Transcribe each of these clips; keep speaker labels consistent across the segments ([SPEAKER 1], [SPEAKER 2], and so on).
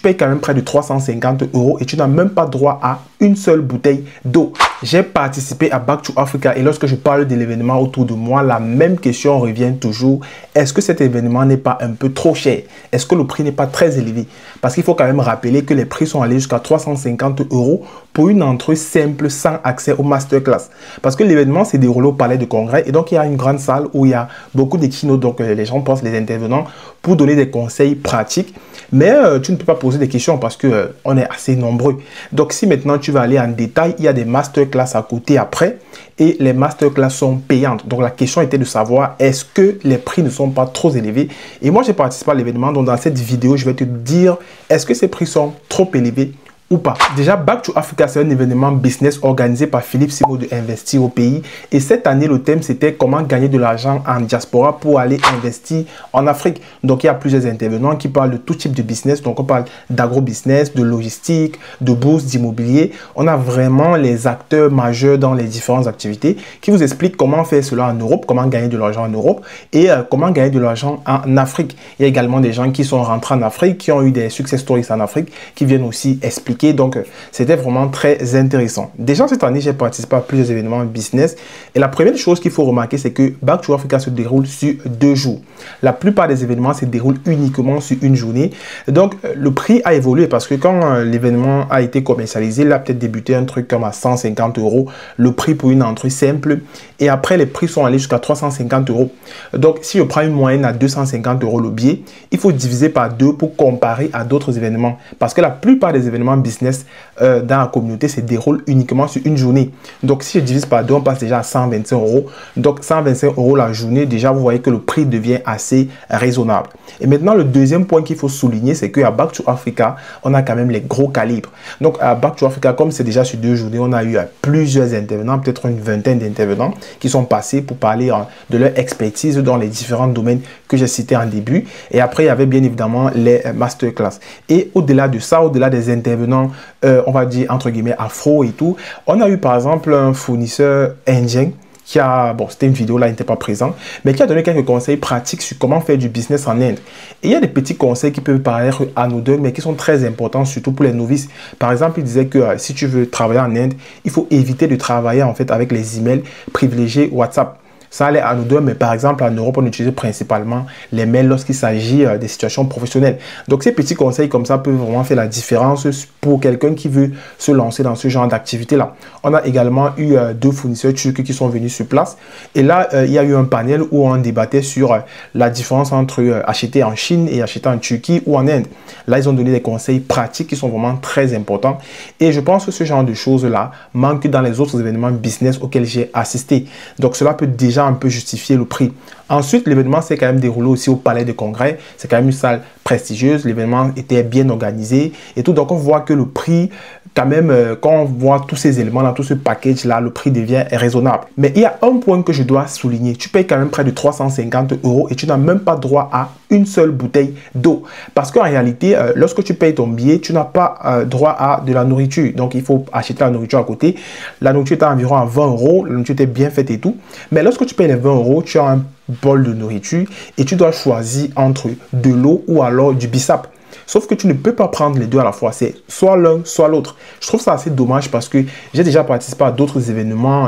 [SPEAKER 1] payes quand même près de 350 € et tu n'as même pas droit à une seule bouteille d'eau. J'ai participé à Back to Africa et lorsque je parle de l'événement autour de moi, la même question revient toujours. Est-ce que cet événement n'est pas un peu trop cher? Est-ce que le prix n'est pas très élevé? Parce qu'il faut quand même rappeler que les prix sont allés jusqu'à 350 € pour une entrée simple sans accès au masterclass. Parce que l'événement s'est déroulé au Palais de Congrès et donc il y a une grande salle où il y a beaucoup de keynotes, donc les gens posent les intervenants pour donner des conseils pratiques. Mais tu ne peux pas poser des questions parce que on est assez nombreux. Donc si maintenant tu vas aller en détail, il y a des masterclass à côté après et les masterclass sont payantes. Donc la question était de savoir est-ce que les prix ne sont pas trop élevés. Et moi j'ai participé à l'événement, donc dans cette vidéo je vais te dire est-ce que ces prix sont trop élevés ou pas. Déjà, Back to Africa, c'est un événement business organisé par Philippe Simo de Investir au pays. Et cette année, le thème, c'était comment gagner de l'argent en diaspora pour aller investir en Afrique. Donc, il y a plusieurs intervenants qui parlent de tout type de business. Donc, on parle d'agro-business, de logistique, de bourse, d'immobilier. On a vraiment les acteurs majeurs dans les différentes activités qui vous expliquent comment faire cela en Europe, comment gagner de l'argent en Europe et comment gagner de l'argent en Afrique. Il y a également des gens qui sont rentrés en Afrique, qui ont eu des success stories en Afrique, qui viennent aussi expliquer. Donc, c'était vraiment très intéressant. Déjà, cette année, j'ai participé à plusieurs événements business. Et la première chose qu'il faut remarquer, c'est que Back to Africa se déroule sur 2 jours. La plupart des événements se déroulent uniquement sur une journée. Donc, le prix a évolué parce que quand l'événement a été commercialisé, il a peut-être débuté un truc comme à 150 €, le prix pour une entrée simple. Et après, les prix sont allés jusqu'à 350 €. Donc, si je prends une moyenne à 250 € le billet, il faut diviser par 2 pour comparer à d'autres événements. Parce que la plupart des événements business dans la communauté se déroule uniquement sur une journée. Donc si je divise par 2, on passe déjà à 125 €. Donc 125 € la journée, déjà vous voyez que le prix devient assez raisonnable. Et maintenant le deuxième point qu'il faut souligner, c'est qu'à Back to Africa, on a quand même les gros calibres. Donc à Back to Africa, comme c'est déjà sur 2 journées, on a eu plusieurs intervenants, peut-être une vingtaine d'intervenants qui sont passés pour parler de leur expertise dans les différents domaines que j'ai cités en début. Et après, il y avait bien évidemment les masterclass. Et au-delà de ça, au-delà des intervenants, on va dire entre guillemets afro et tout, on a eu par exemple un fournisseur indien qui a, bon c'était une vidéo là, il n'était pas présent, mais qui a donné quelques conseils pratiques sur comment faire du business en Inde. Et il y a des petits conseils qui peuvent paraître anodins, mais qui sont très importants, surtout pour les novices. Par exemple, il disait que si tu veux travailler en Inde, il faut éviter de travailler en fait avec les emails privilégiés WhatsApp. Ça allait anodin, mais par exemple, en Europe, on utilise principalement les mails lorsqu'il s'agit des situations professionnelles. Donc, ces petits conseils comme ça peuvent vraiment faire la différence pour quelqu'un qui veut se lancer dans ce genre d'activité-là. On a également eu 2 fournisseurs turcs qui sont venus sur place. Et là, il y a eu un panel où on débattait sur la différence entre acheter en Chine et acheter en Turquie ou en Inde. Là, ils ont donné des conseils pratiques qui sont vraiment très importants. Et je pense que ce genre de choses-là manque dans les autres événements business auxquels j'ai assisté. Donc, cela peut déjà un peu justifier le prix. Ensuite, l'événement s'est quand même déroulé aussi au Palais de Congrès. C'est quand même une salle prestigieuse. L'événement était bien organisé et tout. Donc, on voit que le prix, quand même, quand on voit tous ces éléments-là, tout ce package-là, le prix devient raisonnable. Mais il y a un point que je dois souligner. Tu payes quand même près de 350 € et tu n'as même pas droit à une seule bouteille d'eau. Parce qu'en réalité, lorsque tu payes ton billet, tu n'as pas droit à de la nourriture. Donc, il faut acheter la nourriture à côté. La nourriture est environ à 20 €. La nourriture est bien faite et tout. Mais lorsque tu payes les 20 €, tu as un bol de nourriture et tu dois choisir entre de l'eau ou alors du bissap. Sauf que tu ne peux pas prendre les deux à la fois. C'est soit l'un, soit l'autre. Je trouve ça assez dommage parce que j'ai déjà participé à d'autres événements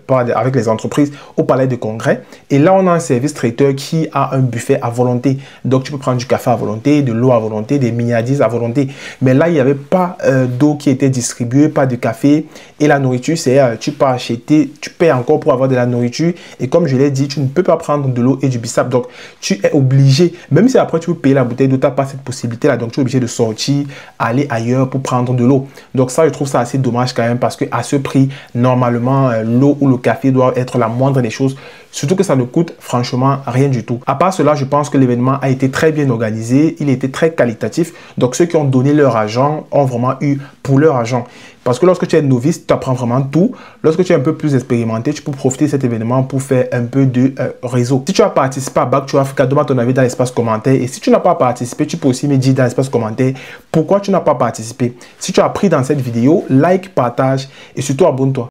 [SPEAKER 1] avec les entreprises au Palais de Congrès. Et là, on a un service traiteur qui a un buffet à volonté. Donc, tu peux prendre du café à volonté, de l'eau à volonté, des miniadises à volonté. Mais là, il n'y avait pas d'eau qui était distribuée, pas de café. Et la nourriture, c'est tu peux acheter, tu payes encore pour avoir de la nourriture. Et comme je l'ai dit, tu ne peux pas prendre de l'eau et du bissap. Donc, tu es obligé, même si après tu peux payer la bouteille d'eau, tu n'as pas cette possibilité-là. Donc, tu es obligé de sortir, aller ailleurs pour prendre de l'eau. Donc ça, je trouve ça assez dommage quand même parce que à ce prix, normalement, l'eau ou le café doit être la moindre des choses. Surtout que ça ne coûte franchement rien du tout. À part cela, je pense que l'événement a été très bien organisé. Il était très qualitatif. Donc ceux qui ont donné leur argent ont vraiment eu pour leur argent. Parce que lorsque tu es novice, tu apprends vraiment tout. Lorsque tu es un peu plus expérimenté, tu peux profiter de cet événement pour faire un peu de réseau. Si tu as participé à Back to Africa, demande ton avis dans l'espace commentaire. Et si tu n'as pas participé, tu peux aussi me dire dans l'espace commentaire pourquoi tu n'as pas participé. Si tu as appris dans cette vidéo, like, partage et surtout abonne-toi.